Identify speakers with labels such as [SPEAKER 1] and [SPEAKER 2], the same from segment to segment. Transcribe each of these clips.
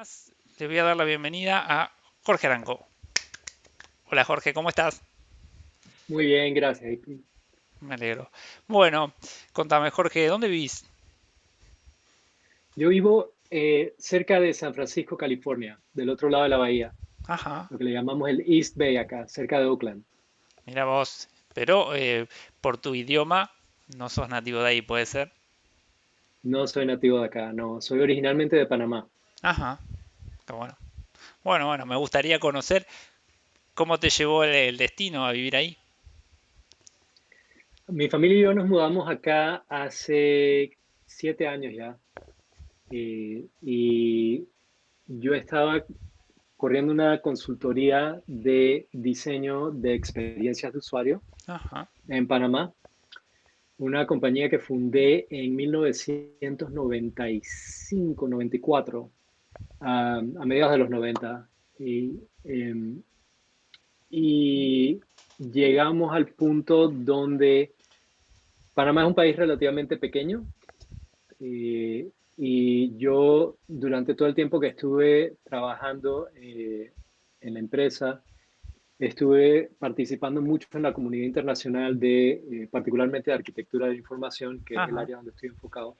[SPEAKER 1] más, le voy a dar la bienvenida a Jorge Arango. Hola Jorge, ¿cómo estás?
[SPEAKER 2] Muy bien, gracias.
[SPEAKER 1] Me alegro. Bueno, contame Jorge, ¿dónde vivís?
[SPEAKER 2] Yo vivo cerca de San Francisco, California, del otro lado de la bahía,
[SPEAKER 1] Ajá,
[SPEAKER 2] lo que le llamamos el East Bay acá, cerca de Oakland.
[SPEAKER 1] mira vos, pero por tu idioma no sos nativo de ahí, ¿puede ser?
[SPEAKER 2] No soy nativo de acá, no, soy originalmente de Panamá.
[SPEAKER 1] Ajá, qué bueno. Bueno, me gustaría conocer cómo te llevó el destino a vivir ahí.
[SPEAKER 2] Mi familia y yo nos mudamos acá hace 7 años ya, y yo estaba corriendo una consultoría de diseño de experiencias de usuario
[SPEAKER 1] Ajá,
[SPEAKER 2] en Panamá, una compañía que fundé en 1995, 94, a mediados de los 90. Y, em, y llegamos al punto donde Panamá es un país relativamente pequeño, y yo durante todo el tiempo que estuve trabajando en la empresa, estuve participando mucho en la comunidad internacional particularmente de arquitectura de información, que es el
[SPEAKER 1] ajá,
[SPEAKER 2] área donde estoy enfocado.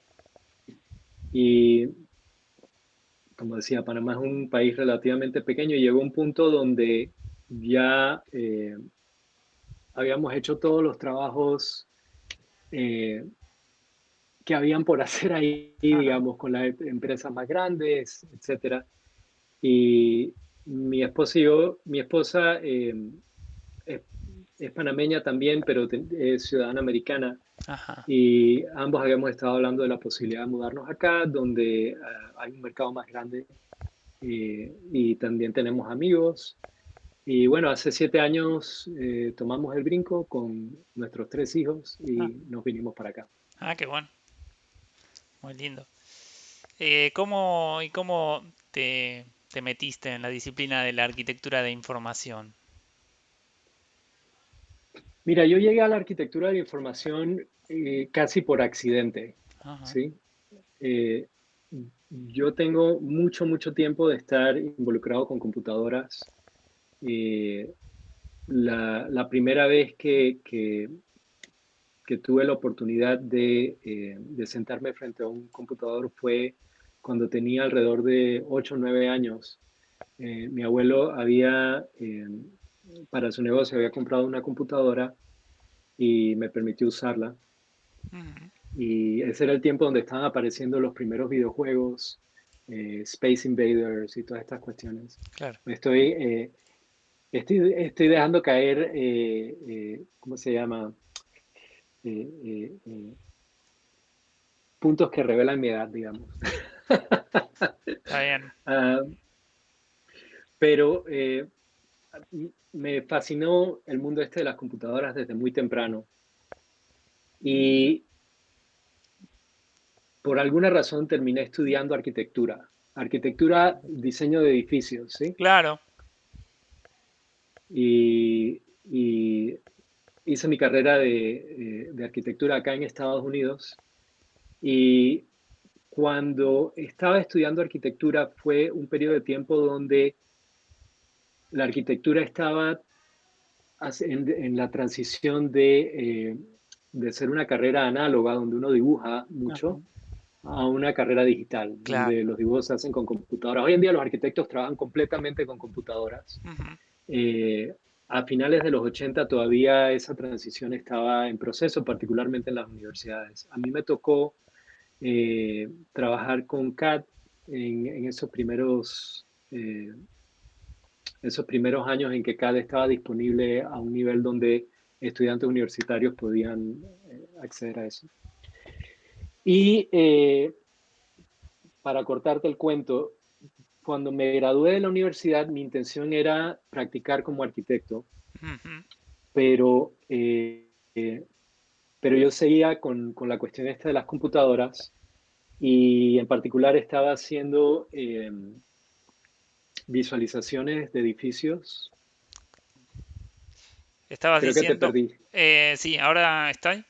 [SPEAKER 2] Y como decía, Panamá es un país relativamente pequeño y llegó un punto donde ya habíamos hecho todos los trabajos eh, que habían por hacer ahí,
[SPEAKER 1] ajá.
[SPEAKER 2] digamos, con las empresas más grandes, etcétera. Y mi esposa es, es panameña también, pero es ciudadana americana.
[SPEAKER 1] Ajá.
[SPEAKER 2] Y ambos habíamos estado hablando de la posibilidad de mudarnos acá, donde hay un mercado más grande, y también tenemos amigos. Y bueno, hace 7 años tomamos el brinco con nuestros 3 hijos
[SPEAKER 1] Ah,
[SPEAKER 2] y nos vinimos para acá.
[SPEAKER 1] qué bueno, muy lindo. ¿Cómo te metiste en la disciplina de la arquitectura de información?
[SPEAKER 2] Mira, yo llegué a la arquitectura de la información casi por accidente,
[SPEAKER 1] Ajá,
[SPEAKER 2] ¿sí? Eh, yo tengo mucho tiempo de estar involucrado con computadoras. Eh, la primera vez que tuve la oportunidad de sentarme frente a un computador fue cuando tenía alrededor de 8 o 9 años. Mi abuelo para su negocio, había comprado una computadora y me permitió usarla.
[SPEAKER 1] ujú,
[SPEAKER 2] Y ese era el tiempo donde estaban apareciendo los primeros videojuegos, Space Invaders y todas estas cuestiones.
[SPEAKER 1] claro.
[SPEAKER 2] Estoy, eh, estoy dejando caer, ¿cómo se llama? Eh, eh, eh, Puntos que revelan mi edad, digamos.
[SPEAKER 1] Está bien.
[SPEAKER 2] Ah, pero me fascinó el mundo este de las computadoras desde muy temprano. Y por alguna razón terminé estudiando diseño de edificios, ¿sí?
[SPEAKER 1] Claro.
[SPEAKER 2] Y hice mi carrera de arquitectura acá en Estados Unidos. Y cuando estaba estudiando arquitectura fue un periodo de tiempo donde la arquitectura estaba en la transición de ser una carrera análoga, donde uno dibuja
[SPEAKER 1] Ajá,
[SPEAKER 2] mucho, a una carrera digital,
[SPEAKER 1] claro.
[SPEAKER 2] donde los dibujos se hacen con computadoras. Hoy en día los arquitectos trabajan completamente con computadoras.
[SPEAKER 1] Ujú,
[SPEAKER 2] Eh, a finales de los 80 todavía esa transición estaba en proceso, particularmente en las universidades. A mí me tocó trabajar con CAD en esos primeros años en que CAD estaba disponible a un nivel donde estudiantes universitarios podían acceder a eso. Y para cortarte el cuento, cuando me gradué de la universidad, mi intención era practicar como arquitecto,
[SPEAKER 1] ujú.
[SPEAKER 2] pero, pero yo seguía con la cuestión esta de las computadoras, y en particular estaba haciendo visualizaciones de edificios.
[SPEAKER 1] Estabas
[SPEAKER 2] Creo que te
[SPEAKER 1] diciendo,
[SPEAKER 2] perdí.
[SPEAKER 1] sí, ahora estoy.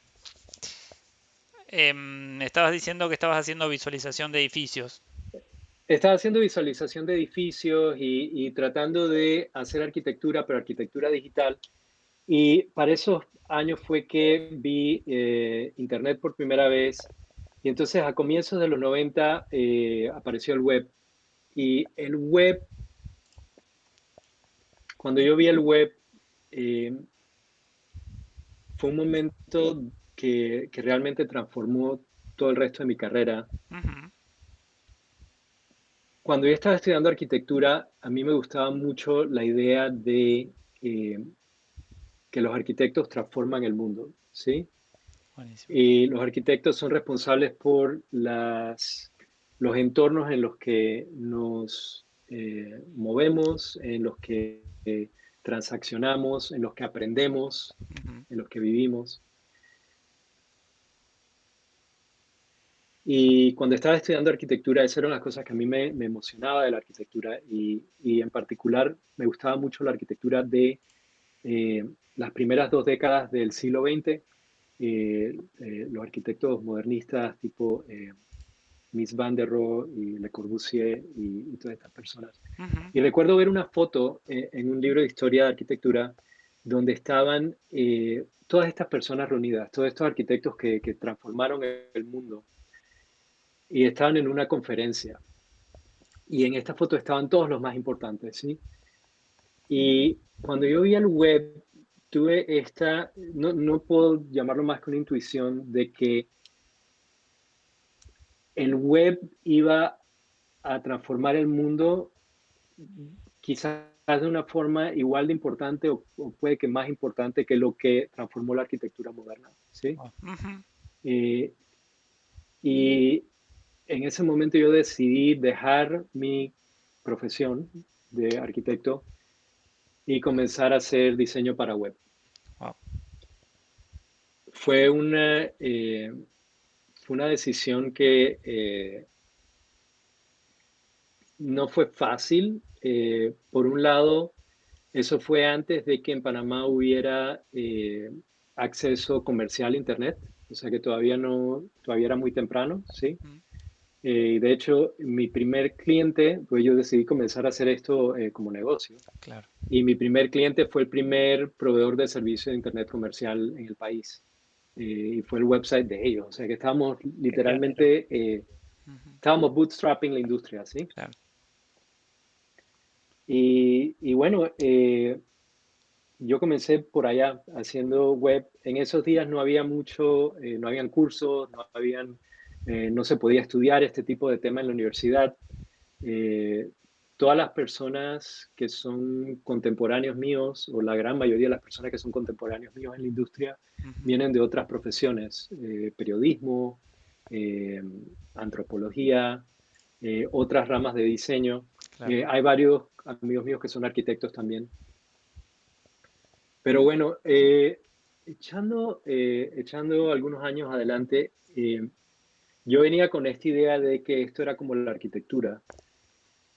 [SPEAKER 1] Estabas diciendo que estabas haciendo visualización de edificios.
[SPEAKER 2] estaba haciendo visualización de edificios y tratando de hacer arquitectura, pero arquitectura digital. Y para esos años fue que vi Internet por primera vez. Y entonces a comienzos de los 90 apareció el web. Y el web, cuando yo vi el web, eh, fue un momento que realmente transformó todo el resto de mi carrera.
[SPEAKER 1] Ujú.
[SPEAKER 2] Cuando yo estaba estudiando arquitectura, a mí me gustaba mucho la idea de eh, que los arquitectos transforman el mundo, ¿sí?
[SPEAKER 1] Buenísimo.
[SPEAKER 2] Y los arquitectos son responsables por los entornos en los que nos movemos, en los que transaccionamos, en los que aprendemos,
[SPEAKER 1] Ujú.
[SPEAKER 2] en los que vivimos. Y cuando estaba estudiando arquitectura, esas eran las cosas que a mí me emocionaba de la arquitectura y en particular me gustaba mucho la arquitectura de eh, las primeras 2 décadas del siglo XX, los arquitectos modernistas tipo Mies van der Rohe y Le Corbusier y todas estas personas.
[SPEAKER 1] Ujú.
[SPEAKER 2] Y recuerdo ver una foto en un libro de historia de arquitectura donde estaban todas estas personas reunidas, todos estos arquitectos que transformaron el mundo y estaban en una conferencia. Y en esta foto estaban todos los más importantes, ¿sí? Y cuando yo vi el web, tuve no puedo llamarlo más que una intuición de que el web iba a transformar el mundo quizás de una forma igual de importante o puede que más importante que lo que transformó la arquitectura moderna, ¿sí?
[SPEAKER 1] Oh, ujú.
[SPEAKER 2] Eh, y en ese momento yo decidí dejar mi profesión de arquitecto y comenzar a hacer diseño para web.
[SPEAKER 1] Wow.
[SPEAKER 2] Fue una, fue una decisión que no fue fácil. Por un lado, eso fue antes de que en Panamá hubiera acceso comercial a Internet, o sea que todavía era muy temprano, ¿sí?
[SPEAKER 1] Ujú.
[SPEAKER 2] De hecho, mi primer cliente, pues yo decidí comenzar a hacer esto como negocio.
[SPEAKER 1] Claro.
[SPEAKER 2] Y mi primer cliente fue el primer proveedor de servicio de Internet comercial en el país. Y fue el website de ellos. O sea que estábamos
[SPEAKER 1] Qué pionero.
[SPEAKER 2] literalmente,
[SPEAKER 1] Ujú.
[SPEAKER 2] estábamos bootstrapping la industria, ¿sí?
[SPEAKER 1] Claro.
[SPEAKER 2] Y bueno, yo comencé por allá haciendo web. En esos días no había mucho, no habían cursos, no se podía estudiar este tipo de tema en la universidad. Eh, Todas las personas que son contemporáneos míos, o la gran mayoría de las personas que son contemporáneos míos en la industria,
[SPEAKER 1] Ujú.
[SPEAKER 2] vienen de otras profesiones, periodismo, eh, antropología, otras ramas de diseño.
[SPEAKER 1] Claro.
[SPEAKER 2] Hay varios amigos míos que son arquitectos también. Pero bueno, echando algunos años adelante, yo venía con esta idea de que esto era como la arquitectura.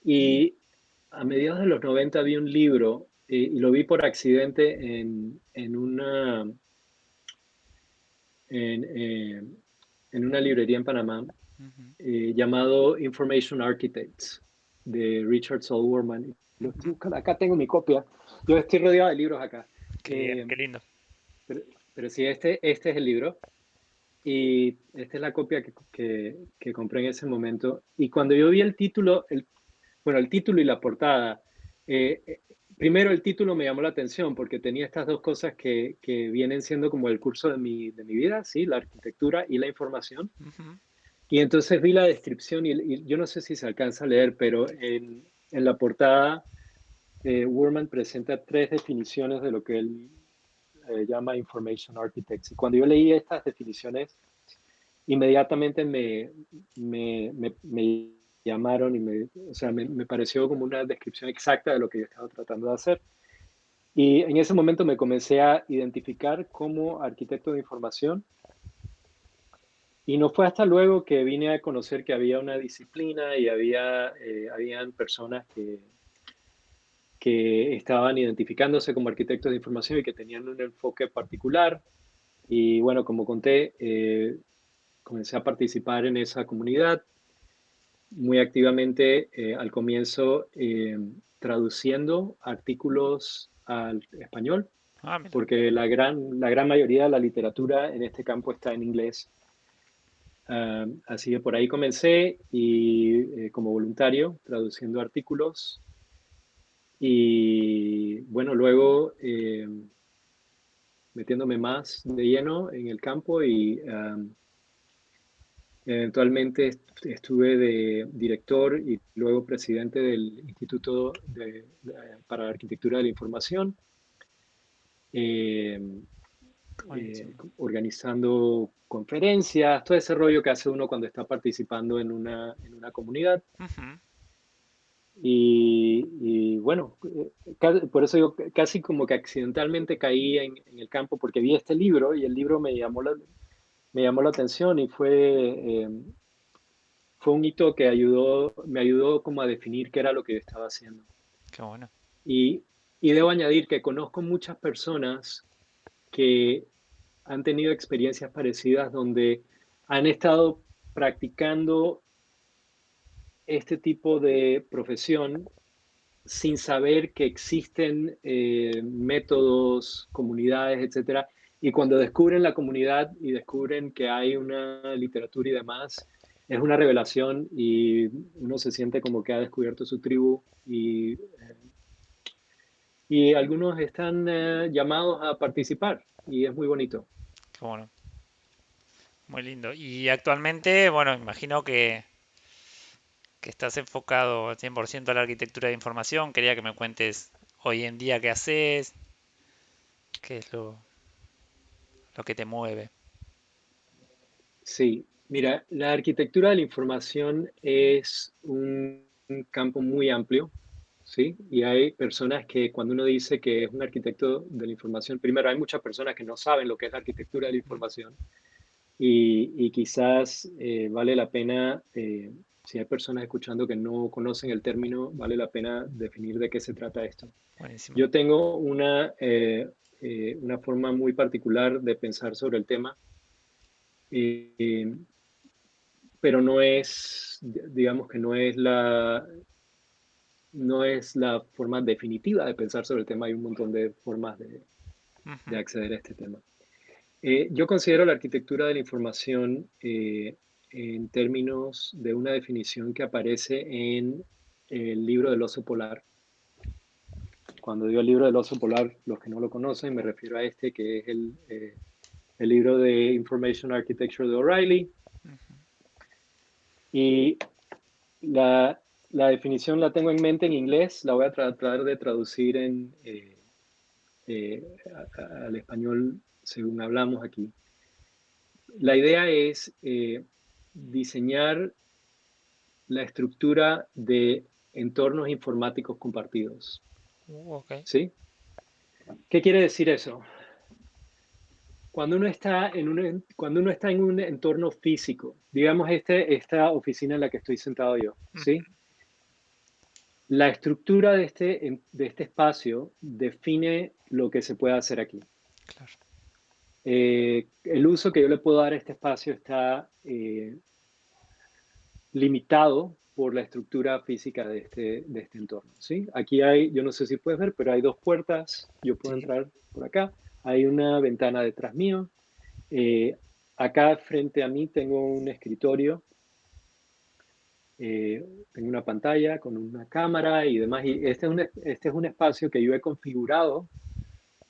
[SPEAKER 2] Y a mediados de los 90 vi un libro y lo vi por accidente en, en una librería en Panamá
[SPEAKER 1] Ujú.
[SPEAKER 2] llamado Information Architects de Richard Solomon. Lo estoy
[SPEAKER 1] Ujú.
[SPEAKER 2] buscando. Acá tengo mi copia. Yo estoy rodeado de libros acá.
[SPEAKER 1] Qué bien,
[SPEAKER 2] Eh,
[SPEAKER 1] qué lindo.
[SPEAKER 2] pero, pero sí, este es el libro. Y esta es la copia que compré en ese momento. Y cuando yo vi el título, bueno, el título y la portada, eh, eh, primero el título me llamó la atención porque tenía estas dos cosas que vienen siendo como el curso de mi vida, ¿sí? La arquitectura y la información.
[SPEAKER 1] Ujú.
[SPEAKER 2] Y entonces vi la descripción y yo no sé si se alcanza a leer, pero en la portada, Wurman presenta 3 definiciones de lo que él llama Information Architects. Y cuando yo leí estas definiciones, inmediatamente me llamaron y o sea, me pareció como una descripción exacta de lo que yo estaba tratando de hacer. Y en ese momento me comencé a identificar como arquitecto de información y no fue hasta luego que vine a conocer que había una disciplina y habían personas que estaban identificándose como arquitectos de información y que tenían un enfoque particular. Y bueno, como conté, comencé a participar en esa comunidad. muy activamente al comienzo traduciendo artículos al español,
[SPEAKER 1] Ah, mira.
[SPEAKER 2] porque la gran mayoría de la literatura en este campo está en inglés. Así que por ahí comencé y como voluntario traduciendo artículos y bueno, luego metiéndome más de lleno en el campo y eventualmente estuve de director y luego presidente del Instituto para la Arquitectura de la Información, eh,
[SPEAKER 1] Buenísimo.
[SPEAKER 2] organizando conferencias, todo ese rollo que hace uno cuando está participando en una comunidad.
[SPEAKER 1] Ujú.
[SPEAKER 2] Y bueno, por eso yo casi como que accidentalmente caí en el campo porque vi este libro y el libro me llamó la atención y fue un hito que me ayudó como a definir qué era lo que yo estaba haciendo.
[SPEAKER 1] Qué bueno.
[SPEAKER 2] Y, y debo añadir que conozco muchas personas que han tenido experiencias parecidas donde han estado practicando este tipo de profesión sin saber que existen métodos, comunidades, etcétera. Y cuando descubren la comunidad y descubren que hay una literatura y demás, es una revelación y uno se siente como que ha descubierto su tribu y algunos están llamados a participar y es muy bonito.
[SPEAKER 1] Qué bueno. Muy lindo. Y actualmente, bueno, imagino que estás enfocado al 100% a la arquitectura de información. Quería que me cuentes hoy en día qué haces, qué es lo que te mueve.
[SPEAKER 2] Sí, mira, la arquitectura de la información es un campo muy amplio, ¿sí? Y hay personas que cuando uno dice que es un arquitecto de la información, primero hay muchas personas que no saben lo que es la arquitectura de la
[SPEAKER 1] Mm.
[SPEAKER 2] información y quizás vale la pena, si hay personas escuchando que no conocen el término, vale la pena definir de qué se trata esto.
[SPEAKER 1] Buenísimo.
[SPEAKER 2] Yo tengo una forma muy particular de pensar sobre el tema. Eh, pero no es, digamos que no es la forma definitiva de pensar sobre el tema. Hay un montón de formas de
[SPEAKER 1] Ujú.
[SPEAKER 2] acceder a este tema. Yo considero la arquitectura de la información en términos de una definición que aparece en el libro del oso polar. Cuando digo el libro del oso polar, los que no lo conocen, me refiero a este que es el libro de Information Architecture de O'Reilly. Y La, la definición la tengo en mente en inglés, la voy a tratar de traducir eh, al español según hablamos aquí. La idea es diseñar la estructura de entornos informáticos compartidos.
[SPEAKER 1] Ok.
[SPEAKER 2] ¿Sí? ¿Qué quiere decir eso? Cuando uno está en un entorno físico, digamos esta oficina en la que estoy sentado yo,
[SPEAKER 1] Mm.
[SPEAKER 2] ¿sí? La estructura de este espacio define lo que se puede hacer aquí.
[SPEAKER 1] Claro.
[SPEAKER 2] El uso que yo le puedo dar a este espacio está limitado por la estructura física de este entorno. ¿Sí? Aquí hay, yo no sé si puedes ver, pero hay dos puertas. Yo puedo
[SPEAKER 1] Sí.
[SPEAKER 2] entrar por acá. Hay una ventana detrás mío. Eh, Acá frente a mí tengo un escritorio. Tengo una pantalla con una cámara y demás. Y este es un espacio que yo he configurado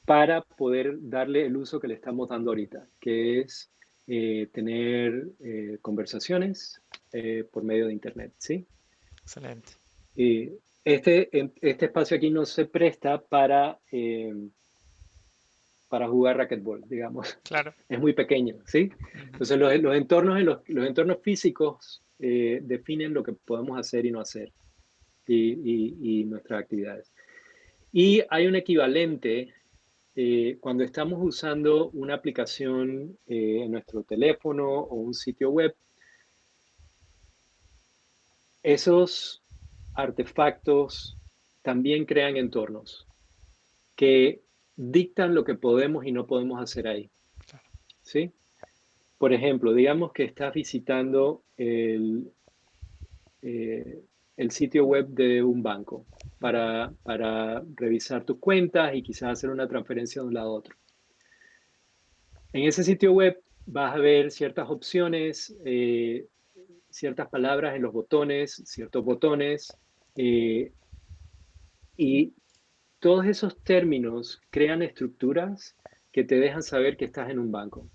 [SPEAKER 2] para poder darle el uso que le estamos dando ahorita, que es tener conversaciones por medio de Internet, ¿sí?
[SPEAKER 1] Excelente.
[SPEAKER 2] Y este espacio aquí no se presta para jugar racquetball, digamos.
[SPEAKER 1] Claro.
[SPEAKER 2] Es muy pequeño, ¿sí?
[SPEAKER 1] Ujú.
[SPEAKER 2] Entonces los entornos físicos definen lo que podemos hacer y no hacer y nuestras actividades. Y hay un equivalente cuando estamos usando una aplicación en nuestro teléfono o un sitio web, esos artefactos también crean entornos que dictan lo que podemos y no podemos hacer ahí,
[SPEAKER 1] Claro.
[SPEAKER 2] ¿sí? Por ejemplo, digamos que estás visitando el sitio web de un banco para revisar tus cuentas y quizás hacer una transferencia de un lado a otro. En ese sitio web vas a ver ciertas opciones, ciertas palabras en los botones, ciertos botones, eh, y todos esos términos crean estructuras que te dejan saber que estás en un banco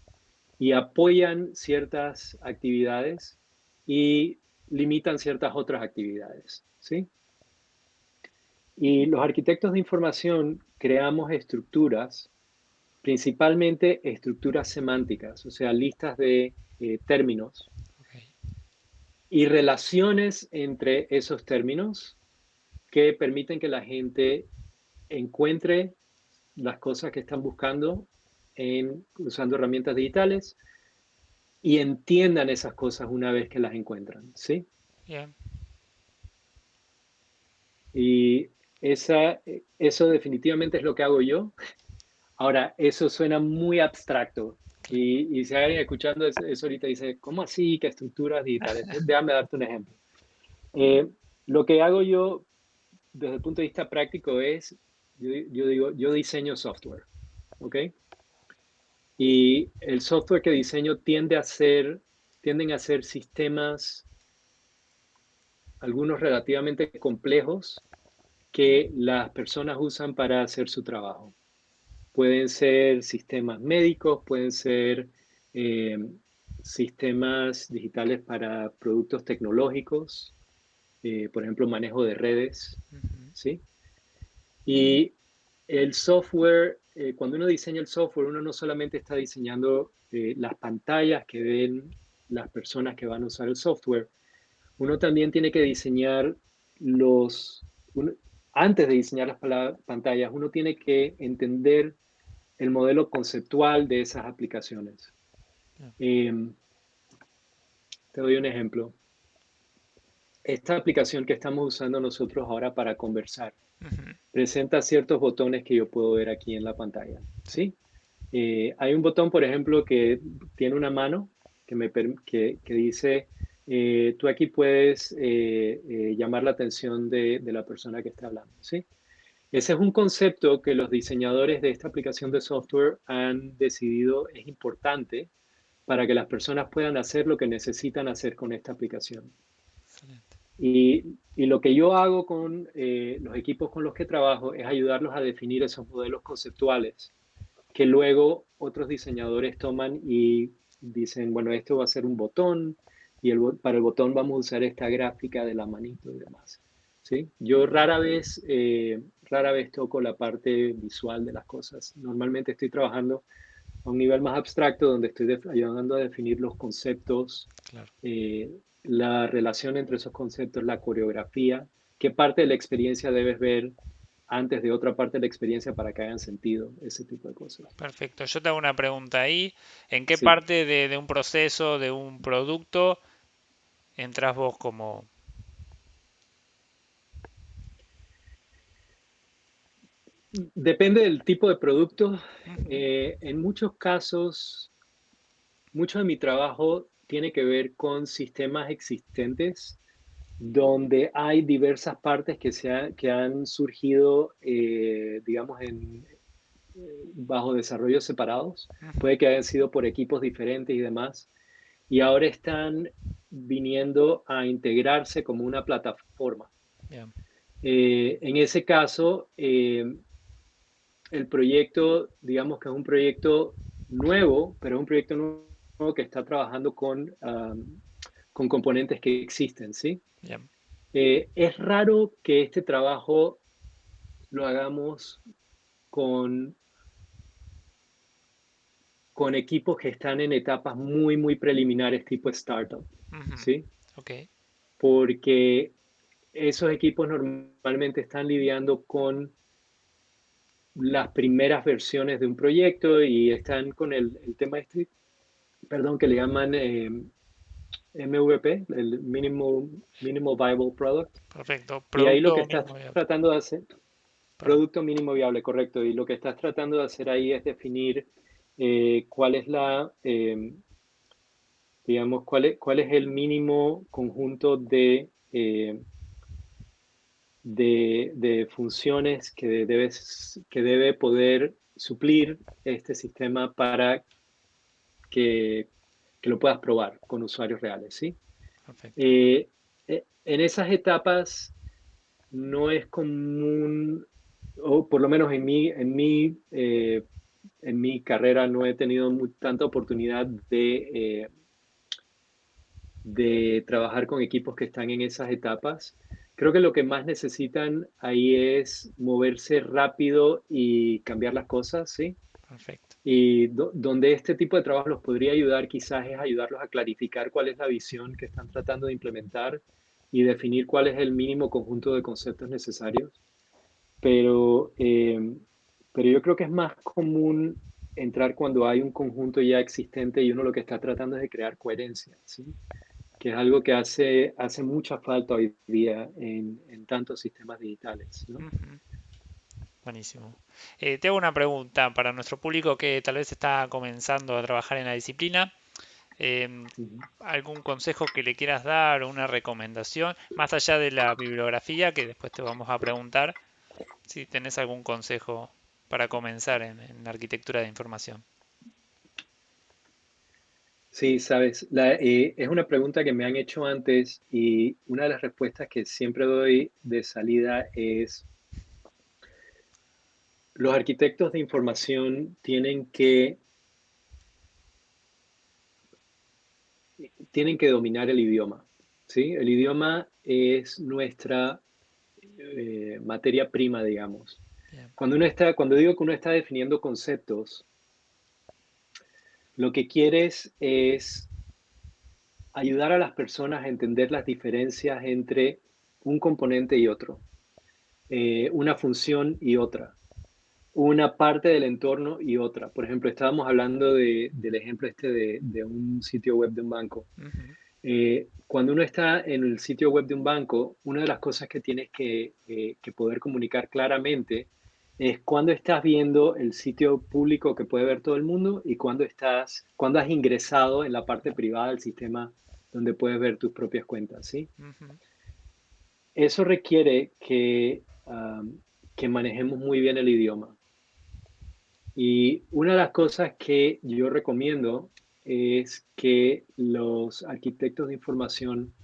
[SPEAKER 2] y apoyan ciertas actividades y limitan ciertas otras actividades, ¿sí? Y los arquitectos de información creamos estructuras, principalmente estructuras semánticas, o sea, listas de términos
[SPEAKER 1] Ok,
[SPEAKER 2] y relaciones entre esos términos que permiten que la gente encuentre las cosas que están buscando usando herramientas digitales y entiendan esas cosas una vez que las encuentran, ¿sí?
[SPEAKER 1] bien.
[SPEAKER 2] Y eso definitivamente es lo que hago yo. Ahora, eso suena muy abstracto. Y si hay alguien escuchando eso ahorita dice, ¿cómo así que estructuras digitales? Déjame darte un ejemplo. Eh, lo que hago yo desde el punto de vista práctico es, yo digo, yo diseño software, ¿ok? Y el software que diseño tienden a ser sistemas, algunos relativamente complejos, que las personas usan para hacer su trabajo. Pueden ser sistemas médicos, pueden ser eh, sistemas digitales para productos tecnológicos, por ejemplo, manejo de redes,
[SPEAKER 1] Ujú.
[SPEAKER 2] ¿sí? Y el software, cuando uno diseña el software, uno no solamente está diseñando las pantallas que ven las personas que van a usar el software, uno también tiene que diseñar los, uno- antes de diseñar las pantallas, uno tiene que entender el modelo conceptual de esas aplicaciones.
[SPEAKER 1] Bien.
[SPEAKER 2] Eh, te doy un ejemplo. Esta aplicación que estamos usando nosotros ahora para conversar
[SPEAKER 1] Ujú.
[SPEAKER 2] presenta ciertos botones que yo puedo ver aquí en la pantalla,
[SPEAKER 1] Sí,
[SPEAKER 2] ¿sí? Hay un botón, por ejemplo, que tiene una mano que dice, tú aquí puedes llamar la atención de la persona que está hablando, ¿sí? Ese es un concepto que los diseñadores de esta aplicación de software han decidido es importante para que las personas puedan hacer lo que necesitan hacer con esta aplicación.
[SPEAKER 1] excelente.
[SPEAKER 2] Y lo que yo hago con los equipos con los que trabajo es ayudarlos a definir esos modelos conceptuales que luego otros diseñadores toman y dicen, bueno, esto va a ser un botón y para el botón vamos a usar esta gráfica de la manito y demás. ¿Sí? Yo rara vez toco la parte visual de las cosas. Normalmente estoy trabajando a un nivel más abstracto donde estoy ayudando a definir los conceptos,
[SPEAKER 1] Claro.
[SPEAKER 2] eh, la relación entre esos conceptos, la coreografía, qué parte de la experiencia debes ver antes de otra parte de la experiencia para que hagan sentido, ese tipo de cosas.
[SPEAKER 1] Perfecto. Yo te hago una pregunta ahí. ¿En qué
[SPEAKER 2] Sí,
[SPEAKER 1] parte de un proceso, de un producto, entras vos como...
[SPEAKER 2] depende del tipo de producto.
[SPEAKER 1] Ujú.
[SPEAKER 2] En muchos casos, mucho de mi trabajo tiene que ver con sistemas existentes donde hay diversas partes que han surgido, digamos, bajo desarrollos separados.
[SPEAKER 1] Ujú.
[SPEAKER 2] Puede que hayan sido por equipos diferentes y demás. Y ahora están viniendo a integrarse como una plataforma.
[SPEAKER 1] Bien.
[SPEAKER 2] En ese caso, el proyecto, digamos que es un proyecto nuevo, pero es un proyecto nuevo que está trabajando con componentes que existen, ¿sí?
[SPEAKER 1] Bien.
[SPEAKER 2] Es raro que este trabajo lo hagamos con, con equipos que están en etapas muy, muy preliminares, tipo startup,
[SPEAKER 1] Ujú.
[SPEAKER 2] ¿sí?
[SPEAKER 1] Ok.
[SPEAKER 2] Porque esos equipos normalmente están lidiando con las primeras versiones de un proyecto y están con el tema este, perdón, que le llaman MVP, el Minimal Viable Product.
[SPEAKER 1] Perfecto.
[SPEAKER 2] Y ahí lo que
[SPEAKER 1] Producto
[SPEAKER 2] estás
[SPEAKER 1] mínimo viable.
[SPEAKER 2] tratando de hacer,
[SPEAKER 1] Perdón.
[SPEAKER 2] producto mínimo viable, correcto. Y lo que estás tratando de hacer ahí es definir cuál es digamos, cuál es el mínimo conjunto de de funciones que debe poder suplir este sistema para que, que lo puedas probar con usuarios reales, ¿sí?
[SPEAKER 1] Perfecto.
[SPEAKER 2] En esas etapas no es común, o por lo menos en mi carrera no he tenido tanta oportunidad de trabajar con equipos que están en esas etapas. Creo que lo que más necesitan ahí es moverse rápido y cambiar las cosas, ¿sí?
[SPEAKER 1] Perfecto.
[SPEAKER 2] Y donde este tipo de trabajo los podría ayudar quizás es ayudarlos a clarificar cuál es la visión que están tratando de implementar y definir cuál es el mínimo conjunto de conceptos necesarios. Pero, pero yo creo que es más común entrar cuando hay un conjunto ya existente y uno lo que está tratando es de crear coherencia, ¿sí? Que es algo que hace mucha falta hoy día en tantos sistemas digitales, ¿no?
[SPEAKER 1] Ujú. Buenísimo. Te hago una pregunta para nuestro público que tal vez está comenzando a trabajar en la disciplina. Em,
[SPEAKER 2] Ujú.
[SPEAKER 1] ¿Algún consejo que le quieras dar o una recomendación? Más allá de la bibliografía, que después te vamos a preguntar, si tenés algún consejo para comenzar en la arquitectura de información.
[SPEAKER 2] Sí, sabes, es una pregunta que me han hecho antes y una de las respuestas que siempre doy de salida es, los arquitectos de información tienen que dominar el idioma, ¿sí? El idioma es nuestra materia prima, digamos.
[SPEAKER 1] Bien.
[SPEAKER 2] Cuando digo que uno está definiendo conceptos, lo que quieres es ayudar a las personas a entender las diferencias entre un componente y otro, una función y otra, una parte del entorno y otra. Por ejemplo, estábamos hablando del ejemplo este de un sitio web de un banco.
[SPEAKER 1] Ujú.
[SPEAKER 2] Cuando uno está en el sitio web de un banco, una de las cosas que tienes que poder comunicar claramente es cuando estás viendo el sitio público que puede ver todo el mundo y cuando has ingresado en la parte privada del sistema donde puedes ver tus propias cuentas, ¿sí?
[SPEAKER 1] Ujú.
[SPEAKER 2] Eso requiere que manejemos muy bien el idioma. Y una de las cosas que yo recomiendo es que los arquitectos de información,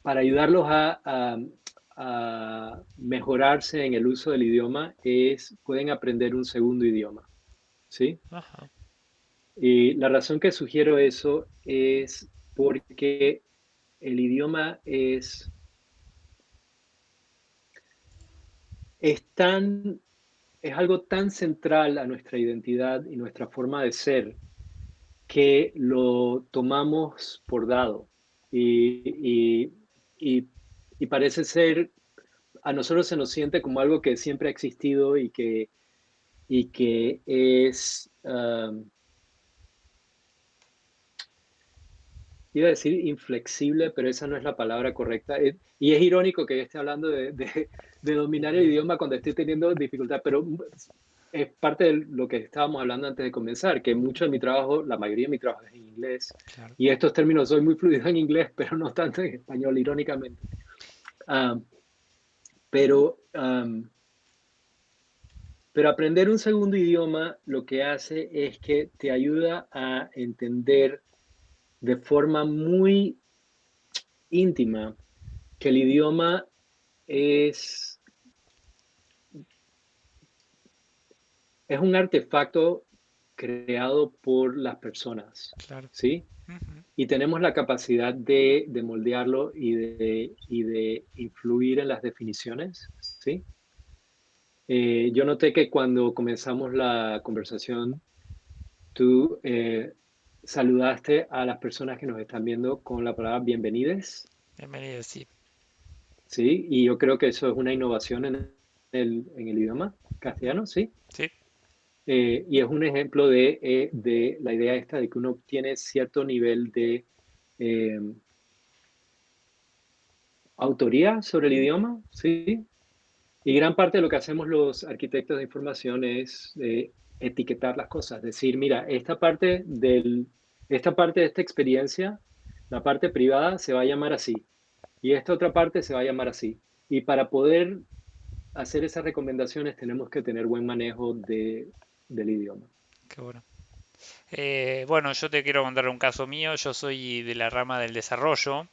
[SPEAKER 2] para ayudarlos a mejorarse en el uso del idioma, pueden aprender un segundo idioma, ¿sí?
[SPEAKER 1] Ajá.
[SPEAKER 2] Y la razón que sugiero eso es porque el idioma es tan, es algo tan central a nuestra identidad y nuestra forma de ser que lo tomamos por dado. Y, y, y, y parece ser, a nosotros se nos siente como algo que siempre ha existido y que iba a decir inflexible, pero esa no es la palabra correcta. Y es irónico que yo esté hablando de dominar el idioma cuando estoy teniendo dificultad, pero es parte de lo que estábamos hablando antes de comenzar, que mucho de mi trabajo, la mayoría de mi trabajo es en inglés,
[SPEAKER 1] Claro.
[SPEAKER 2] y estos términos soy muy fluido en inglés, pero no tanto en español, irónicamente. Um, pero, um, pero aprender un segundo idioma lo que hace es que te ayuda a entender de forma muy íntima que el idioma es, es un artefacto creado por las personas,
[SPEAKER 1] Claro.
[SPEAKER 2] ¿sí?
[SPEAKER 1] Ujú.
[SPEAKER 2] Y tenemos la capacidad de moldearlo y de influir en las definiciones, ¿sí? Yo noté que cuando comenzamos la conversación, tú saludaste a las personas que nos están viendo con la palabra bienvenides,
[SPEAKER 1] Bienvenido, sí.
[SPEAKER 2] ¿sí? Y yo creo que eso es una innovación en el idioma
[SPEAKER 1] Ujú.
[SPEAKER 2] castellano, ¿sí?
[SPEAKER 1] Sí.
[SPEAKER 2] Y es un ejemplo de la idea esta de que uno tiene cierto nivel de eh, autoría sobre el idioma, ¿sí? Y gran parte de lo que hacemos los arquitectos de información es etiquetar las cosas, decir, mira, esta parte de esta experiencia La parte privada se va a llamar así y esta otra parte se va a llamar así. Y para poder hacer esas recomendaciones tenemos que tener buen manejo del idioma.
[SPEAKER 1] Qué bueno. Bueno, yo te quiero contar un caso mío. Yo soy de la rama del desarrollo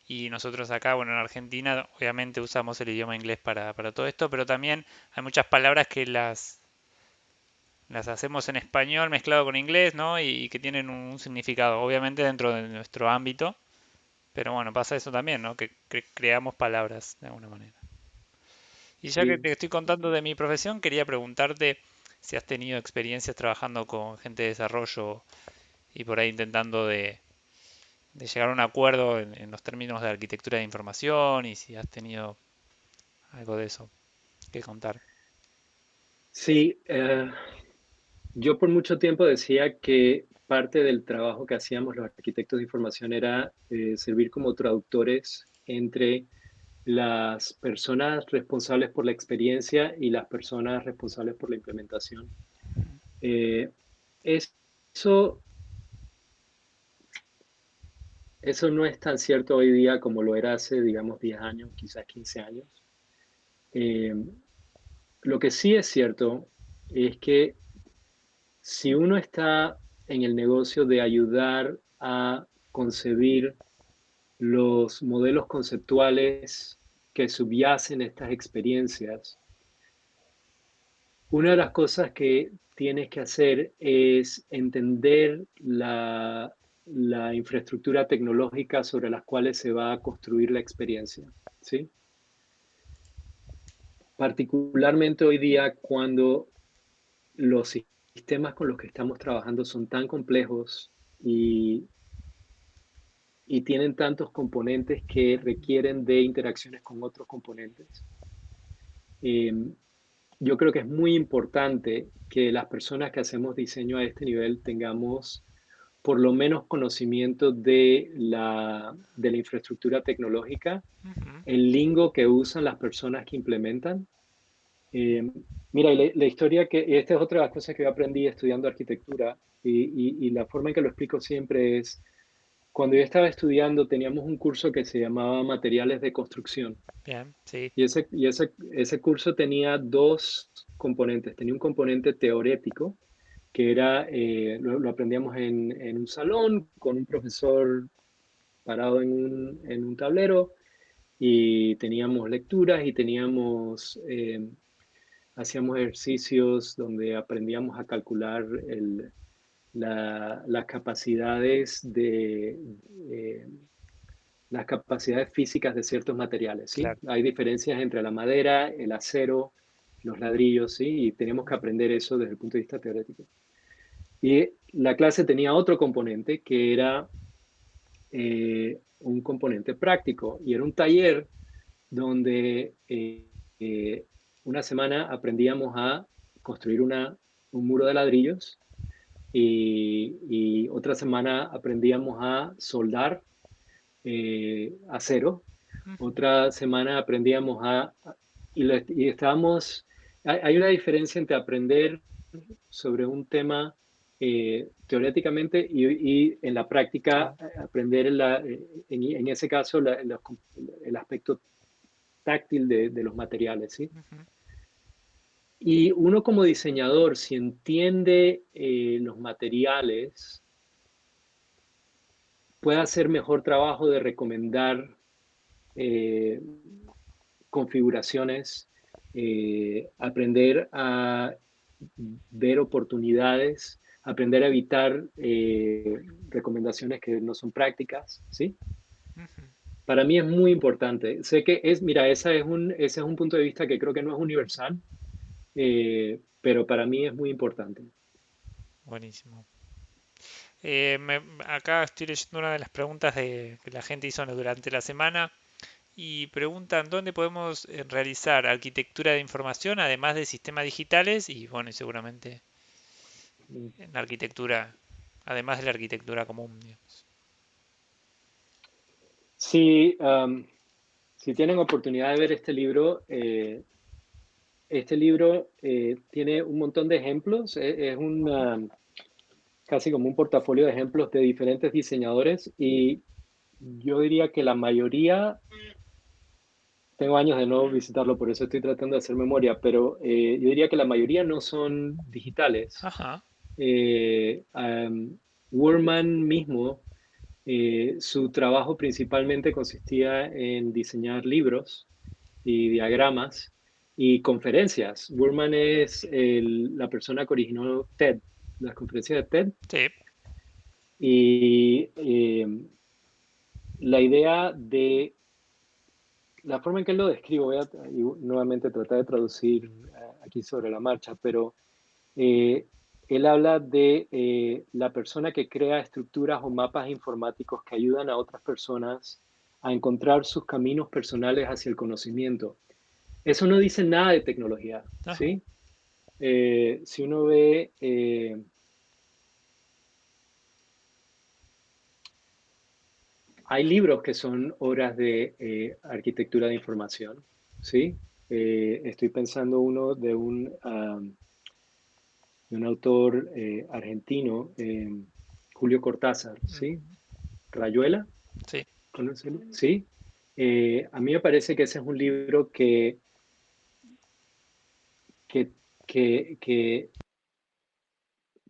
[SPEAKER 1] y nosotros acá, bueno, en Argentina, obviamente usamos el idioma inglés para todo esto, pero también hay muchas palabras que las hacemos en español mezclado con inglés, ¿no? Y que tienen un significado, obviamente dentro de nuestro ámbito, pero bueno, pasa eso también, ¿no? Que creamos palabras de alguna manera. Y ya que
[SPEAKER 2] Sí,
[SPEAKER 1] te estoy contando de mi profesión, quería preguntarte si has tenido experiencias trabajando con gente de desarrollo y por ahí intentando de llegar a un acuerdo en los términos de arquitectura de información y si has tenido algo de eso que contar.
[SPEAKER 2] sí, yo por mucho tiempo decía que parte del trabajo que hacíamos los arquitectos de información era servir como traductores entre las personas responsables por la experiencia y las personas responsables por la implementación. Eh, eso, eso no es tan cierto hoy día como lo era hace, digamos, 10 años, quizás 15 años. Eh, lo que sí es cierto es que si uno está en el negocio de ayudar a concebir los modelos conceptuales que subyacen estas experiencias, una de las cosas que tienes que hacer es entender la infraestructura tecnológica sobre las cuales se va a construir la experiencia, ¿sí? Particularmente hoy día cuando los sistemas con los que estamos trabajando son tan complejos y, y tienen tantos componentes que requieren de interacciones con otros componentes. Eh, yo creo que es muy importante que las personas que hacemos diseño a este nivel tengamos por lo menos conocimiento de la infraestructura tecnológica,
[SPEAKER 1] Ujú.
[SPEAKER 2] el lingo que usan las personas que implementan. Eh, mira, y la historia y esta es otra de las cosas que yo aprendí estudiando arquitectura y la forma en que lo explico siempre es, cuando yo estaba estudiando teníamos un curso que se llamaba Materiales de Construcción
[SPEAKER 1] Bien, sí,
[SPEAKER 2] y ese curso tenía dos componentes. Tenía un componente teorético, que era, lo aprendíamos en un salón con un profesor parado en un tablero y teníamos lecturas y hacíamos ejercicios donde aprendíamos a calcular las capacidades eh, las capacidades físicas de ciertos materiales, ¿sí?
[SPEAKER 1] claro.
[SPEAKER 2] Hay diferencias entre la madera, el acero, los ladrillos, ¿sí? Y tenemos que aprender eso desde el punto de vista teórico. Y la clase tenía otro componente que era un componente práctico y era un taller donde una semana aprendíamos a construir un muro de ladrillos y otra semana aprendíamos a soldar acero.
[SPEAKER 1] Ujú.
[SPEAKER 2] Otra semana aprendíamos y estábamos, hay una diferencia entre aprender sobre un tema teóricamente y en la práctica
[SPEAKER 1] Claro.
[SPEAKER 2] aprender en ese caso el aspecto táctil de los materiales, ¿sí?
[SPEAKER 1] Ujú.
[SPEAKER 2] Y uno como diseñador, si entiende los materiales, puede hacer mejor trabajo de recomendar eh, configuraciones, aprender a ver oportunidades, aprender a evitar recomendaciones que no son prácticas, ¿sí?
[SPEAKER 1] Ujú.
[SPEAKER 2] Para mí es muy importante. Sé que mira, ese es un punto de vista que creo que no es universal, pero para mí es muy importante.
[SPEAKER 1] Buenísimo. Acá estoy leyendo una de las preguntas que la gente hizo durante la semana y preguntan dónde podemos realizar arquitectura de información además de sistemas digitales y bueno, y seguramente en la arquitectura, además de la arquitectura común, digamos.
[SPEAKER 2] Si, si tienen oportunidad de ver este libro tiene un montón de ejemplos. Es casi como un portafolio de ejemplos de diferentes diseñadores y yo diría que la mayoría, tengo años de no visitarlo, por eso estoy tratando de hacer memoria, pero yo diría que la mayoría no son digitales.
[SPEAKER 1] Ajá,
[SPEAKER 2] Wurman mismo, su trabajo principalmente consistía en diseñar libros y diagramas y conferencias. Wurman es la persona que originó TED, las conferencias de TED,
[SPEAKER 1] sí,
[SPEAKER 2] y la idea de la forma en que él lo describe, voy a y nuevamente tratar de traducir aquí sobre la marcha, pero eh, él habla de la persona que crea estructuras o mapas informáticos que ayudan a otras personas a encontrar sus caminos personales hacia el conocimiento. Eso no dice nada de tecnología,
[SPEAKER 1] ajá,
[SPEAKER 2] ¿sí? Si uno ve, hay libros que son obras de arquitectura de información, ¿sí? Estoy pensando uno de un autor argentino, Julio Cortázar,
[SPEAKER 1] mm,
[SPEAKER 2] ¿sí? Rayuela,
[SPEAKER 1] sí,
[SPEAKER 2] ¿conocen? Sí. A mí me parece que ese es un libro que, que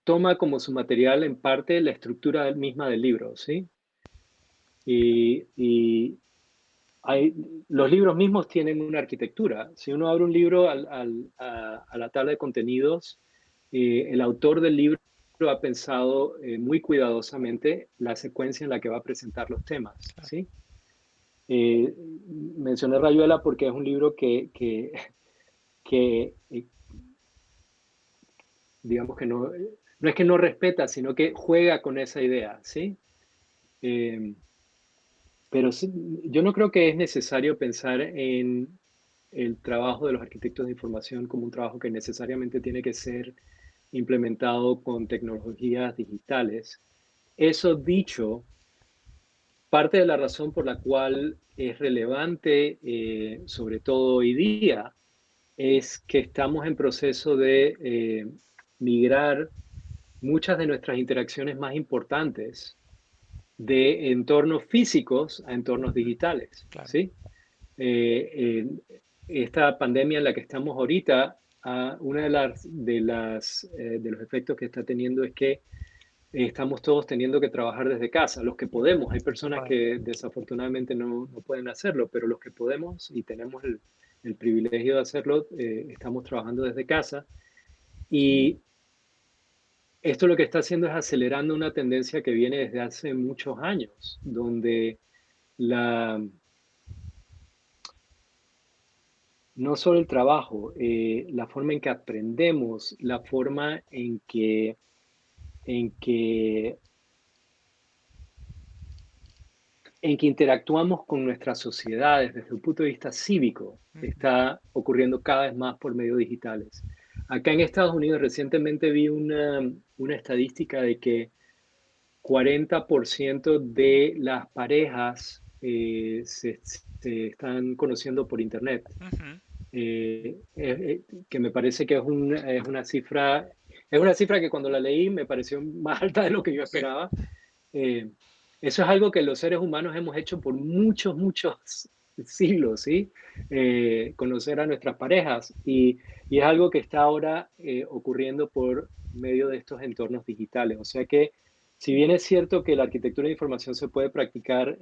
[SPEAKER 2] toma como su material en parte la estructura misma del libro, ¿sí? Y hay, los libros mismos tienen una arquitectura. Si uno abre un libro a la tabla de contenidos, el autor del libro ha pensado muy cuidadosamente la secuencia en la que va a presentar los temas,
[SPEAKER 1] claro,
[SPEAKER 2] ¿sí? Eh, Mencioné Rayuela porque es un libro que digamos que no, no es que no respeta, sino que juega con esa idea, ¿sí? Eh, pero sí, yo no creo que es necesario pensar en el trabajo de los arquitectos de información como un trabajo que necesariamente tiene que ser implementado con tecnologías digitales. Eso dicho, parte de la razón por la cual es relevante, sobre todo hoy día, es que estamos en proceso de migrar muchas de nuestras interacciones más importantes de entornos físicos a entornos
[SPEAKER 1] ujú,
[SPEAKER 2] digitales,
[SPEAKER 1] claro,
[SPEAKER 2] ¿sí? Esta pandemia en la que estamos ahorita, una de los efectos que está teniendo es que estamos todos teniendo que trabajar desde casa, los que podemos. Hay personas
[SPEAKER 1] bueno,
[SPEAKER 2] que desafortunadamente no pueden hacerlo, pero los que podemos y tenemos el privilegio de hacerlo, estamos trabajando desde casa. Y esto lo que está haciendo es acelerando una tendencia que viene desde hace muchos años, donde la, no solo el trabajo, la forma en que aprendemos, la forma en que, en que interactuamos con nuestras sociedades desde un punto de vista cívico
[SPEAKER 1] ujú,
[SPEAKER 2] está ocurriendo cada vez más por medios digitales. Acá en Estados Unidos recientemente vi una estadística de que 40% de las parejas se están conociendo por Internet.
[SPEAKER 1] ujú,
[SPEAKER 2] Que me parece que es una cifra que cuando la leí me pareció más alta de lo que yo
[SPEAKER 1] sí,
[SPEAKER 2] esperaba. Eh, Eso es algo que los seres humanos hemos hecho por muchos siglos, ¿sí? Conocer a nuestras parejas y es algo que está ahora ocurriendo por medio de estos entornos digitales. O sea que, si bien es cierto que la arquitectura de información se puede practicar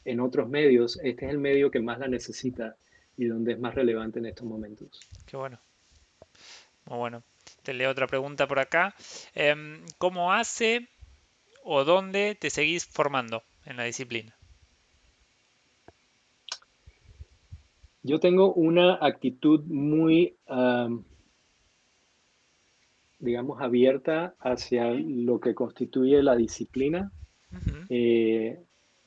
[SPEAKER 2] en otros medios, este es el medio que más la necesita y donde es más relevante en estos momentos.
[SPEAKER 1] qué bueno, muy bueno. Te leo otra pregunta por acá. ¿Cómo hace o dónde te seguís formando en la disciplina?
[SPEAKER 2] Yo tengo una actitud muy, digamos, abierta hacia lo que constituye la disciplina.
[SPEAKER 1] Ujú,
[SPEAKER 2] Eh,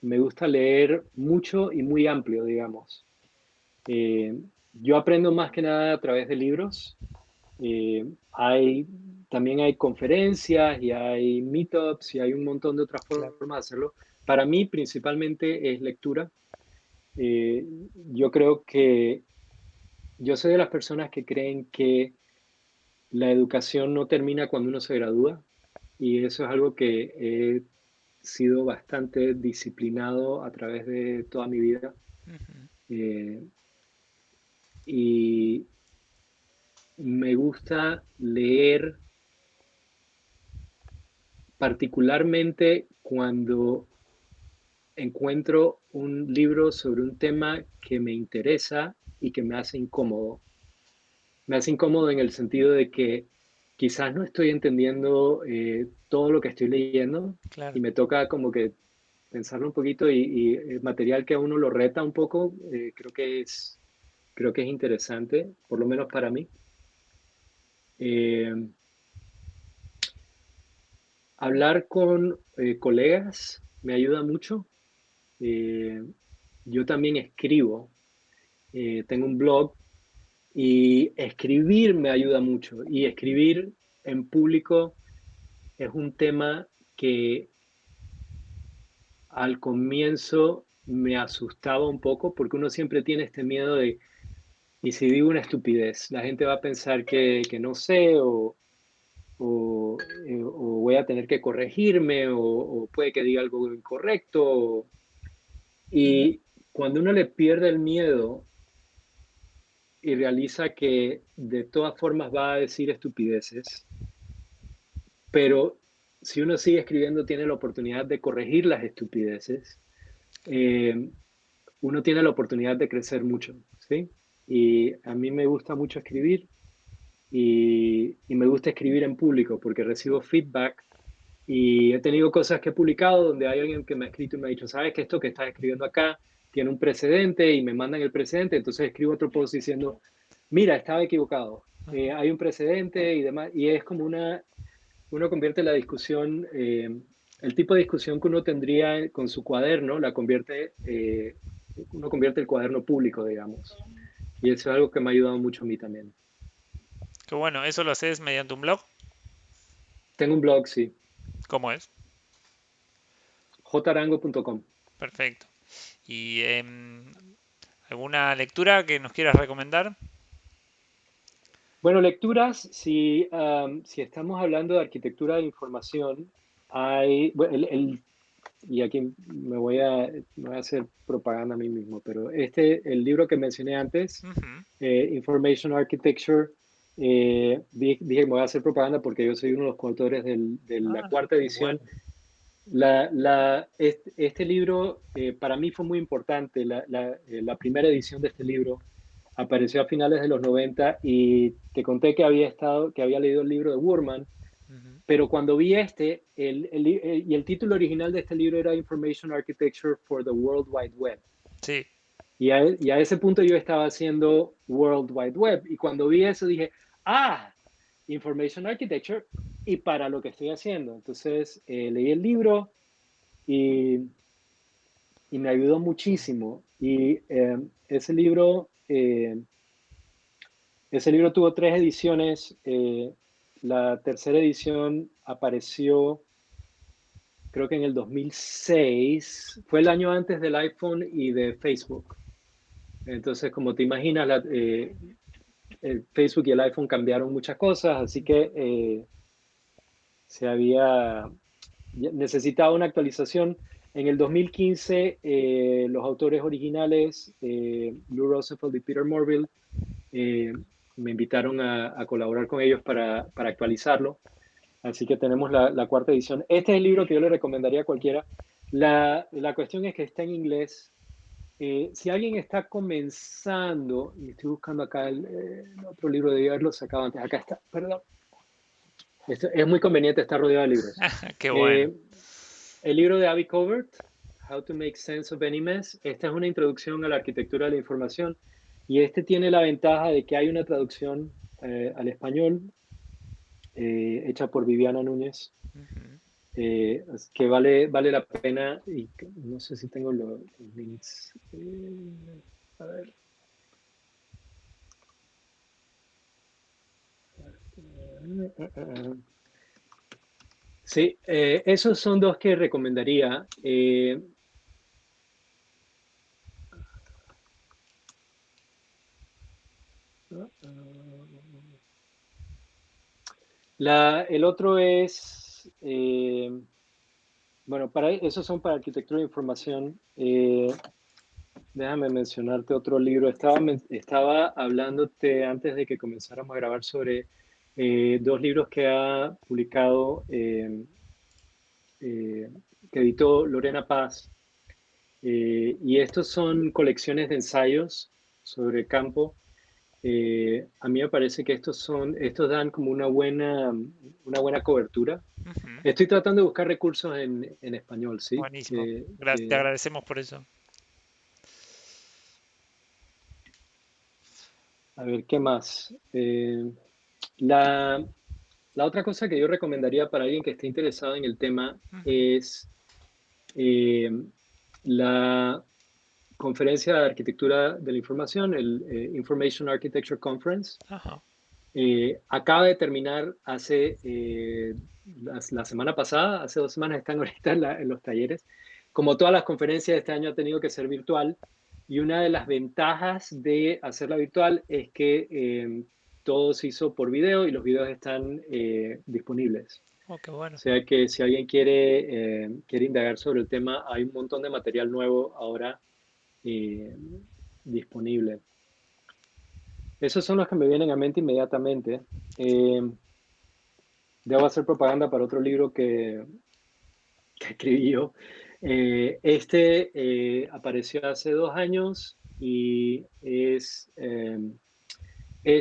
[SPEAKER 2] Me gusta leer mucho y muy amplio, digamos. Eh, yo aprendo más que nada a través de libros. Eh, hay, También hay conferencias y hay meetups y hay un montón de otras
[SPEAKER 1] claro,
[SPEAKER 2] formas de hacerlo. Para mí, principalmente es lectura. Eh, yo creo que yo soy de las personas que creen que la educación no termina cuando uno se gradúa y eso es algo que he sido bastante disciplinado a través de toda mi vida.
[SPEAKER 1] Ujú.
[SPEAKER 2] eh, y me gusta leer particularmente cuando encuentro un libro sobre un tema que me interesa y que me hace incómodo. Me hace incómodo en el sentido de que quizás no estoy entendiendo todo lo que estoy leyendo y
[SPEAKER 1] Claro.
[SPEAKER 2] me toca como que pensarlo un poquito y el material que a uno lo reta un poco, creo que es interesante, por lo menos para mí. Eh, Hablar con colegas me ayuda mucho. Eh, yo también escribo, tengo un blog y escribir me ayuda mucho. Y escribir en público es un tema que al comienzo me asustaba un poco porque uno siempre tiene este miedo de, ¿y si digo una estupidez? La gente va a pensar que no sé o voy a tener que corregirme o puede que diga algo incorrecto. Y cuando uno le pierde el miedo y realiza que de todas formas va a decir estupideces, pero si uno sigue escribiendo tiene la oportunidad de corregir las estupideces, eh, uno tiene la oportunidad de crecer mucho, ¿sí? Y a mí me gusta mucho escribir y me gusta escribir en público porque recibo feedback y he tenido cosas que he publicado donde hay alguien que me ha escrito y me ha dicho, sabes que esto que estás escribiendo acá tiene un precedente y me mandan el precedente, entonces escribo otro post diciendo, mira, estaba equivocado, hay un precedente y demás, y es como uno convierte la discusión, el tipo de discusión que uno tendría con su cuaderno, uno convierte el cuaderno público, digamos, y eso es algo que me ha ayudado mucho a mí también.
[SPEAKER 1] Qué bueno, ¿eso lo haces mediante un blog?
[SPEAKER 2] Tengo un blog, sí,
[SPEAKER 1] ¿Cómo es?
[SPEAKER 2] jarango.com.
[SPEAKER 1] Perfecto. ¿Y alguna lectura que nos quieras recomendar?
[SPEAKER 2] Bueno, lecturas, si estamos hablando de arquitectura de información, bueno, y aquí me voy a hacer propaganda a mí mismo, pero el libro que mencioné antes,
[SPEAKER 1] Ujú.
[SPEAKER 2] Information Architecture, dije, me voy a hacer propaganda porque yo soy uno de los coautores de la
[SPEAKER 1] Ah,
[SPEAKER 2] cuarta
[SPEAKER 1] qué
[SPEAKER 2] edición.
[SPEAKER 1] bueno.
[SPEAKER 2] Este libro para mí fue muy importante. La primera edición de este libro apareció a finales de los 90 y te conté que había leído el libro de Wurman,
[SPEAKER 1] Ujú.
[SPEAKER 2] pero cuando vi y el título original de este libro era Information Architecture for the World Wide Web.
[SPEAKER 1] Sí,
[SPEAKER 2] Y a ese punto yo estaba haciendo World Wide Web. Y cuando vi eso dije, ah, Information Architecture y para lo que estoy haciendo. Entonces leí el libro y, y me ayudó muchísimo. Y ese libro tuvo tres ediciones. La tercera edición apareció, creo que en el 2006. Fue el año antes del iPhone y de Facebook. Entonces, como te imaginas, el Facebook y el iPhone cambiaron muchas cosas, así que se había necesitaba una actualización. En el 2015, los autores originales, Lou Rosenfeld y Peter Morville, eh, me invitaron a colaborar con ellos para actualizarlo. Así que tenemos la cuarta edición. Este es el libro que yo le recomendaría a cualquiera. La cuestión es que está en inglés. Si alguien está comenzando, y estoy buscando acá el otro libro, de haberlo sacado antes. Acá está, perdón. Es muy conveniente estar rodeado de libros.
[SPEAKER 1] qué bueno.
[SPEAKER 2] Eh, el libro de Avi Covert, How to Make Sense of Any Mess, esta es una introducción a la arquitectura de la información y este tiene la ventaja de que hay una traducción al español hecha por Viviana Núñez,
[SPEAKER 1] Ujú.
[SPEAKER 2] que vale la pena y no sé si tengo los links. A ver. Sí, esos son dos que recomendaría. El otro es Bueno, esos son para arquitectura de información. Déjame mencionarte otro libro. Estaba hablándote antes de que comenzáramos a grabar sobre dos libros que ha publicado, eh, que editó Lorena Paz. Y estos son colecciones de ensayos sobre el campo. A mí me parece que estos dan como una buena cobertura.
[SPEAKER 1] Ujú.
[SPEAKER 2] Estoy tratando de buscar recursos en español, ¿sí?
[SPEAKER 1] Buenísimo. Te
[SPEAKER 2] Que,
[SPEAKER 1] agradecemos por eso.
[SPEAKER 2] a ver, ¿qué más? La, la otra cosa que yo recomendaría para alguien que esté interesado en el tema
[SPEAKER 1] Ujú.
[SPEAKER 2] es eh, la conferencia de arquitectura de la información, el Information Architecture Conference.
[SPEAKER 1] Ajá.
[SPEAKER 2] Acaba de terminar la semana pasada, hace 2 semanas están ahorita en los talleres. Como todas las conferencias de este año ha tenido que ser virtual y una de las ventajas de hacerla virtual es que todo se hizo por video y los videos están disponibles.
[SPEAKER 1] Oh, qué
[SPEAKER 2] O
[SPEAKER 1] bueno.
[SPEAKER 2] sea que si alguien quiere indagar sobre el tema, hay un montón de material nuevo ahora eh, disponible. Esos son los que me vienen a mente inmediatamente. Eh, Debo hacer propaganda para otro libro que escribí yo. Apareció hace 2 años y es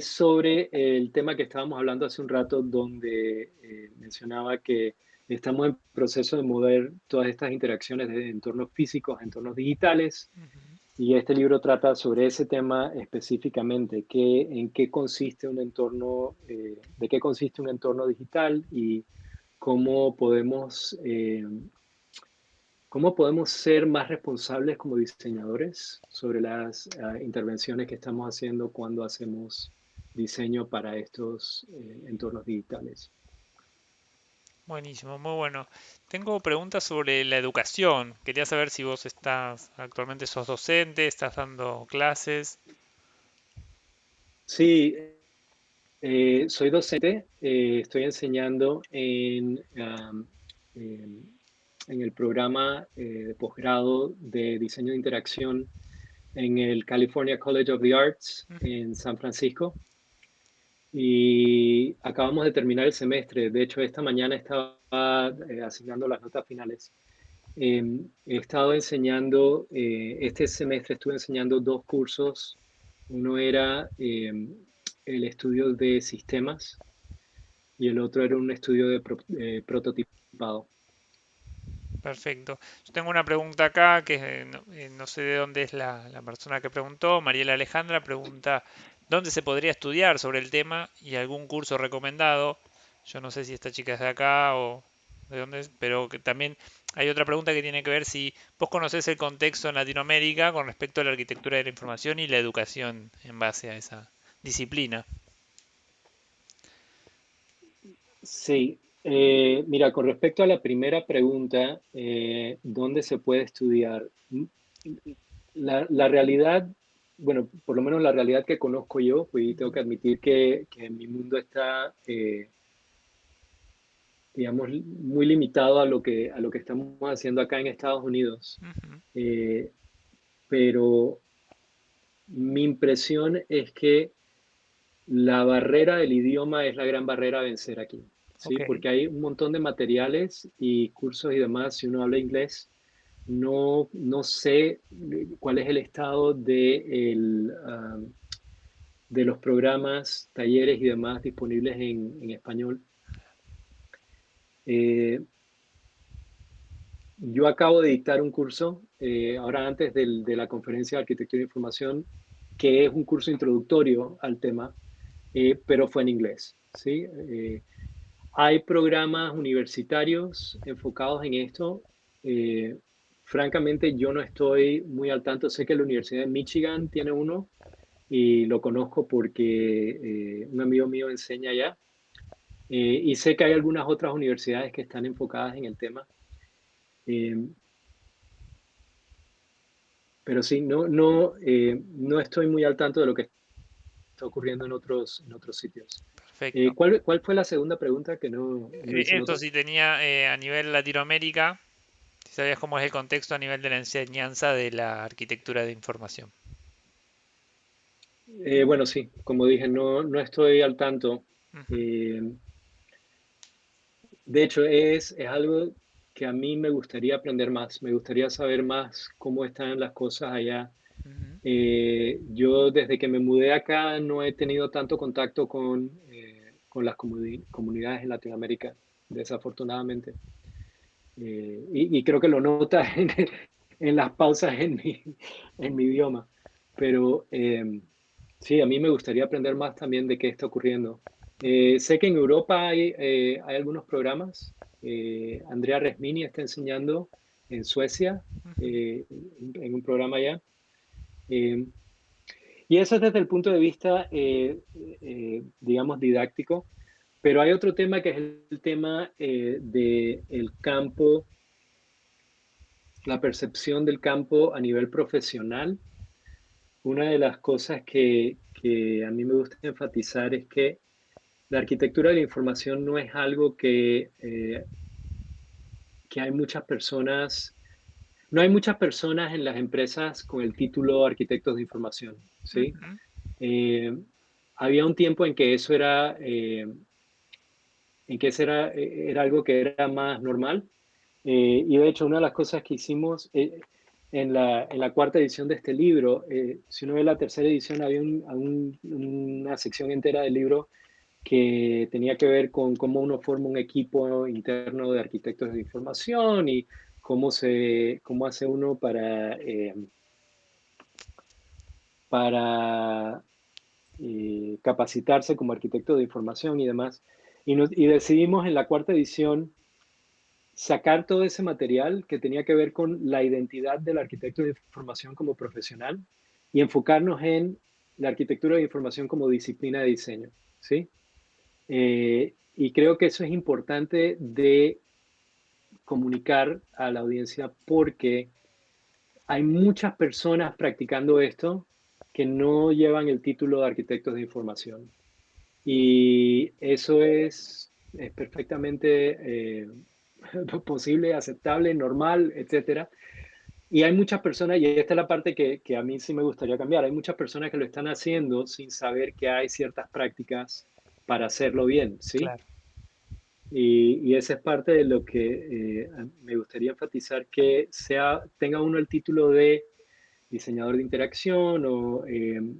[SPEAKER 2] sobre el tema que estábamos hablando hace un rato, donde mencionaba que estamos en proceso de mover todas estas interacciones de entornos físicos a entornos digitales.
[SPEAKER 1] Ujú.
[SPEAKER 2] Y este libro trata sobre ese tema específicamente, en qué consiste un entorno, de qué consiste un entorno digital y cómo cómo podemos ser más responsables como diseñadores sobre las intervenciones que estamos haciendo cuando hacemos diseño para estos entornos digitales.
[SPEAKER 1] Buenísimo, muy bueno. Tengo preguntas sobre la educación. Quería saber si vos actualmente sos docente, estás dando clases.
[SPEAKER 2] Sí, soy docente, estoy enseñando en el programa de posgrado de diseño de interacción en el California College of the Arts
[SPEAKER 1] Ujú.
[SPEAKER 2] en San Francisco y acabamos de terminar el semestre. De hecho, esta mañana estaba asignando las notas finales. He estado enseñando, este semestre estuve enseñando dos cursos. Uno era el estudio de sistemas y el otro era un estudio de prototipado.
[SPEAKER 1] Perfecto. Yo tengo una pregunta acá que no sé de dónde es la persona que preguntó. Mariela Alejandra pregunta, ¿dónde se podría estudiar sobre el tema y algún curso recomendado? Yo no sé si esta chica es de acá o de dónde es, pero que también hay otra pregunta que tiene que ver si vos conocés el contexto en Latinoamérica con respecto a la arquitectura de la información y la educación en base a esa disciplina.
[SPEAKER 2] Sí, mira, con respecto a la primera pregunta, ¿dónde se puede estudiar? La realidad, bueno, por lo menos la realidad que conozco yo, pues tengo que admitir que mi mundo está, digamos, muy limitado a lo que estamos haciendo acá en Estados Unidos.
[SPEAKER 1] Ujú.
[SPEAKER 2] Eh, pero mi impresión es que la barrera del idioma es la gran barrera a vencer aquí, ¿sí?
[SPEAKER 1] Ok.
[SPEAKER 2] Porque hay un montón de materiales y cursos y demás. Si uno habla inglés, no sé cuál es el estado de los programas, talleres y demás disponibles en español. Eh, yo acabo de dictar un curso, ahora antes de la conferencia de Arquitectura e Información, que es un curso introductorio al tema, pero fue en inglés, ¿sí? Hay programas universitarios enfocados en esto. Eh, Francamente, yo no estoy muy al tanto. Sé que la Universidad de Michigan tiene uno y lo conozco porque un amigo mío enseña allá. Y sé que hay algunas otras universidades que están enfocadas en el tema. Eh, pero sí, no estoy muy al tanto de lo que está ocurriendo en otros sitios.
[SPEAKER 1] Perfecto.
[SPEAKER 2] ¿Cuál fue la segunda pregunta que no hice
[SPEAKER 1] Esto
[SPEAKER 2] nota?
[SPEAKER 1] sí tenía a nivel Latinoamérica. Si sabías cómo es el contexto a nivel de la enseñanza de la arquitectura de información.
[SPEAKER 2] Bueno, sí, como dije, no estoy al tanto.
[SPEAKER 1] Ujú,
[SPEAKER 2] Eh, de hecho, es algo que a mí me gustaría aprender más. Me gustaría saber más cómo están las cosas allá.
[SPEAKER 1] ujú,
[SPEAKER 2] Yo desde que me mudé acá no he tenido tanto contacto con las comunidades en Latinoamérica, desafortunadamente. Y creo que lo nota en las pausas en mi idioma. Pero sí, a mí me gustaría aprender más también de qué está ocurriendo. Sé que en Europa hay algunos programas. Andrea Resmini está enseñando en Suecia,
[SPEAKER 1] ujú.
[SPEAKER 2] en un programa allá. Eh, y eso es desde el punto de vista, digamos, didáctico. Pero hay otro tema que es el tema del campo, la percepción del campo a nivel profesional. Una de las cosas que a mí me gusta enfatizar es que la arquitectura de la información no es algo que hay muchas personas, no hay muchas personas en las empresas con el título arquitectos de información, ¿sí?
[SPEAKER 1] Ujú,
[SPEAKER 2] Eh, había un tiempo en que eso era algo que era más normal. Y de hecho, una de las cosas que hicimos en la cuarta edición de este libro, si uno ve la tercera edición, había una sección entera del libro que tenía que ver con cómo uno forma un equipo interno de arquitectos de información y cómo hace uno para capacitarse como arquitecto de información y demás. Y decidimos en la cuarta edición sacar todo ese material que tenía que ver con la identidad del arquitecto de información como profesional y enfocarnos en la arquitectura de información como disciplina de diseño, ¿sí? Y creo que eso es importante de comunicar a la audiencia porque hay muchas personas practicando esto que no llevan el título de arquitectos de información. Y eso es perfectamente posible, aceptable, normal, etcétera. Y hay muchas personas, y esta es la parte que a mí sí me gustaría cambiar, hay muchas personas que lo están haciendo sin saber que hay ciertas prácticas para hacerlo bien, ¿sí?
[SPEAKER 1] claro.
[SPEAKER 2] Y esa es parte de lo que me gustaría enfatizar, que tenga uno el título de diseñador de interacción o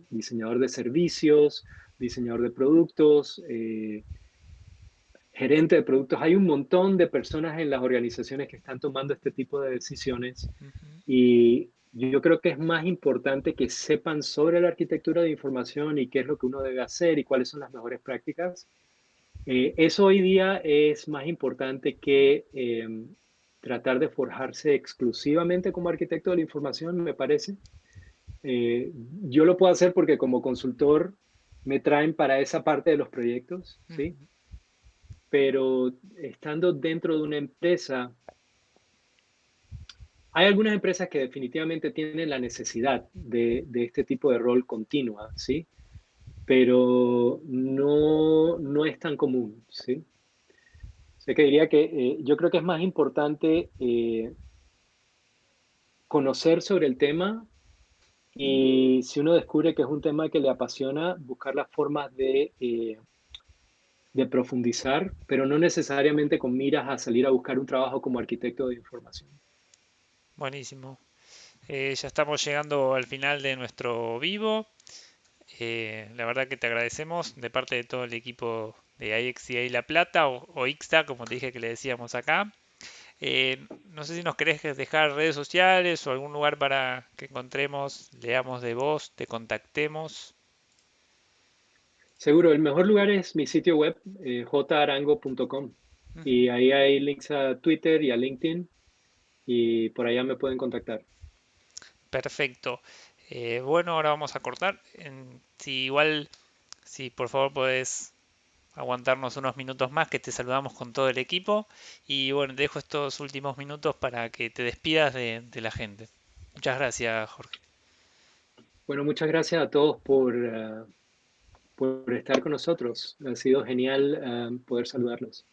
[SPEAKER 2] diseñador de servicios, diseñador de productos, gerente de productos. Hay un montón de personas en las organizaciones que están tomando este tipo de decisiones
[SPEAKER 1] Ujú,
[SPEAKER 2] y yo creo que es más importante que sepan sobre la arquitectura de información y qué es lo que uno debe hacer y cuáles son las mejores prácticas. Eso hoy día es más importante que tratar de forjarse exclusivamente como arquitecto de la información, me parece. Eh, yo lo puedo hacer porque como consultor me traen para esa parte de los proyectos, ¿sí?
[SPEAKER 1] ujú.
[SPEAKER 2] Pero estando dentro de una empresa, hay algunas empresas que definitivamente tienen la necesidad de este tipo de rol continua, ¿sí? Pero no es tan común, ¿sí? O sea que diría que yo creo que es más importante conocer sobre el tema y si uno descubre que es un tema que le apasiona, buscar las formas de profundizar, pero no necesariamente con miras a salir a buscar un trabajo como arquitecto de información.
[SPEAKER 1] Buenísimo. Ya estamos llegando al final de nuestro vivo. La verdad que te agradecemos de parte de todo el equipo de IXCA La Plata o IXTA, como te dije que le decíamos acá. No sé si nos querés dejar redes sociales o algún lugar para que encontremos, leamos de vos, te contactemos.
[SPEAKER 2] Seguro, el mejor lugar es mi sitio web, jarango.com.
[SPEAKER 1] Ujú.
[SPEAKER 2] Y ahí hay links a Twitter y a LinkedIn y por allá me pueden contactar.
[SPEAKER 1] Perfecto. Bueno, ahora vamos a cortar. Si igual, si por favor podés aguantarnos unos minutos más, que te saludamos con todo el equipo. Y bueno, te dejo estos últimos minutos para que te despidas de la gente. Muchas gracias, Jorge.
[SPEAKER 2] Bueno, muchas gracias a todos por estar con nosotros. Ha sido genial poder saludarlos.